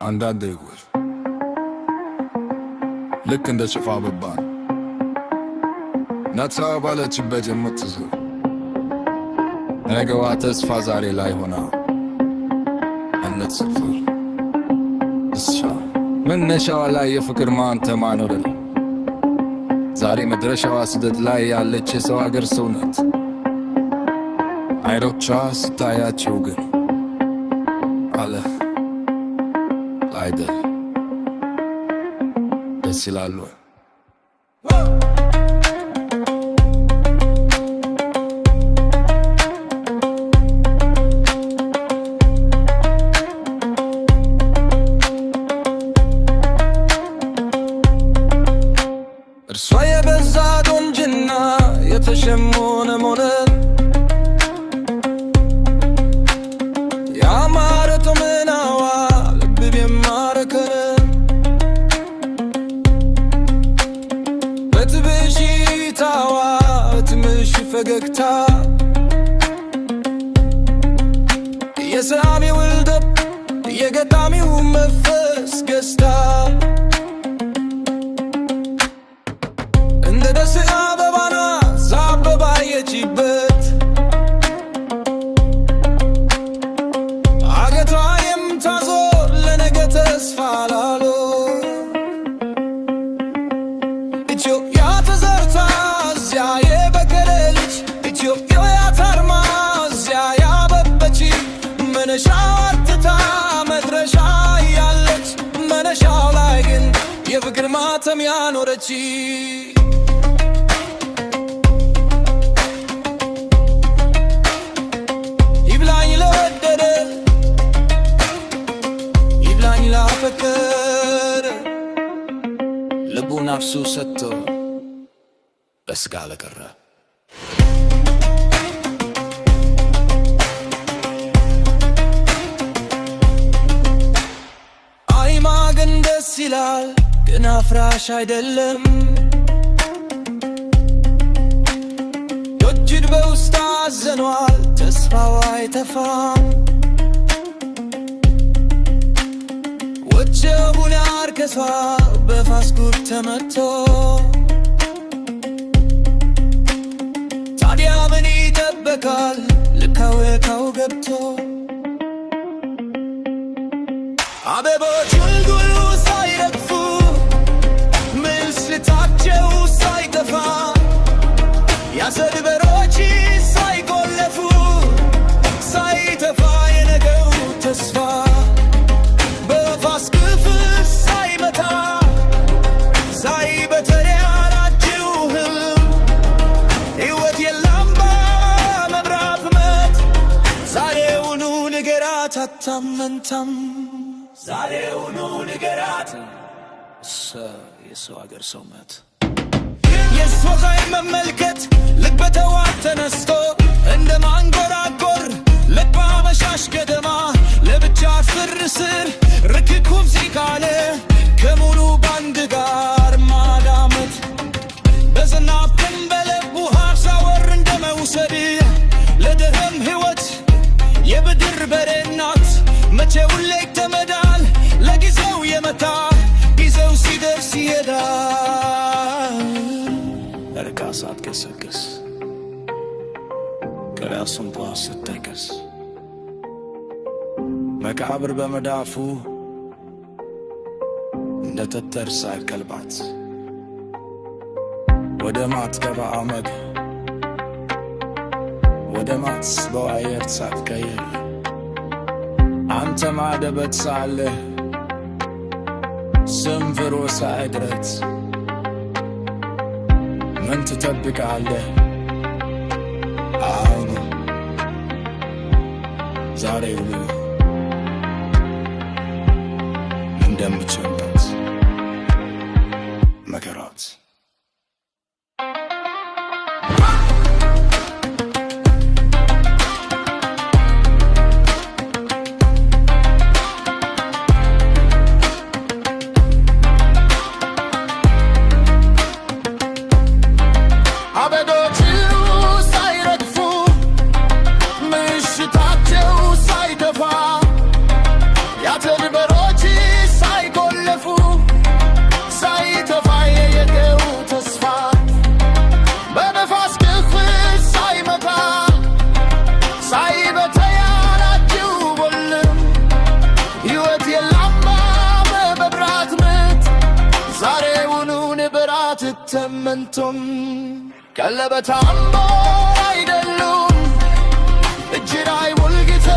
አንዳንድ ይጎር ልክ እንደ ጭፋ በባን ነፃ ባለችበት የምትዞር ነገዋ ተስፋ ዛሬ ላይ ሆና እንድትሰፍር እሷ መነሻዋ ላይ የፍቅር ማንተ ማኖር ዛሬ መድረሻዋ ስደት ላይ ያለች የሰው አገር ሰው ናት። አይኖቿ ስታያቸው ግን አለ አይደል ደስ ይላሉ። እርሷ የበዛ ዶንጅና የተሸሞነ ሞነን ፈገግታ የሰላሚው ልደት የገጣሚው መንፈስ ገዝታ እንደ ደስ አበባና ዛበባ የችበት አገቷ የምታዞር ለነገ ተስፋ ላሎ ኢትዮጵያ ተዘርታ እዚያ መነሻው አትታ መድረሻ ያለች መነሻው ላይ ግን የፍቅር ማተም ያኖረች ይብላኝ ለወደደ ይብላኝ ላፈቀረ ልቡ ነፍሱ ሰጥቶ በስጋ ለቀረ ደስ ይላል ግን አፍራሽ አይደለም። ዶጅድ በውስጥ አዘኗል ተስፋው አይተፋም። ወጀቡን ያርከሷ በፋስኩት ተመቶ ታዲያ ምን ይጠበቃል ልካወካው ገብቶ አበቦች ጉልጉሉ ሳይረግፉ ምስልታቸው ሳይጠፋ ያሰድበሮች ሳይቆለፉ ሳይጠፋ የነገው ተስፋ በፋስ ክፍል ሳይመታ ሳይበተር ያላችሁ ህልም ሕይወት የላምባ መብራት መት ዛሬውኑ ንገራት አታመንታም ዛሬውኑ ንገራት የሰው አገር ሰው መት የሷን መመልከት ልበተዋ ተነስቶ እንደ ማንጎራጎር ልባ መሻሽ ገደማ ለብቻ ፍርስር ርክኩብ ሲካለ ከሙሉ ባንድ ጋር ማዳመት በዝናብ ተንበለብ ውሃ ሳወር እንደ መውሰድ ለደረም ሕይወት የብድር በሬናት መቼ ውሌ ተመዳል ለጊዜው የመታ ጊዜው ሲደርስ ይሄዳል። እርቃ ሳትገሰግስ ከራሱን ቧስ ስትጠቅስ መቃብር በመዳፉ እንደ ጠጠር ሳይቀልባት ወደ ማትገባ አመድ ወደ ማትስበው አየር ሳትቀይር አንተ ማደበት ሳለህ ስንፍሮ ሳይድረት ምን ትጠብቃለህ? አሁን ዛሬውኑ እንደምትችልበት መከራት ምሽታቸው ሳይደፋ ያተንበሮች ተመንቶም ቀለበት አምቦ አይደሉም እጅ ላይ ሙልጌታ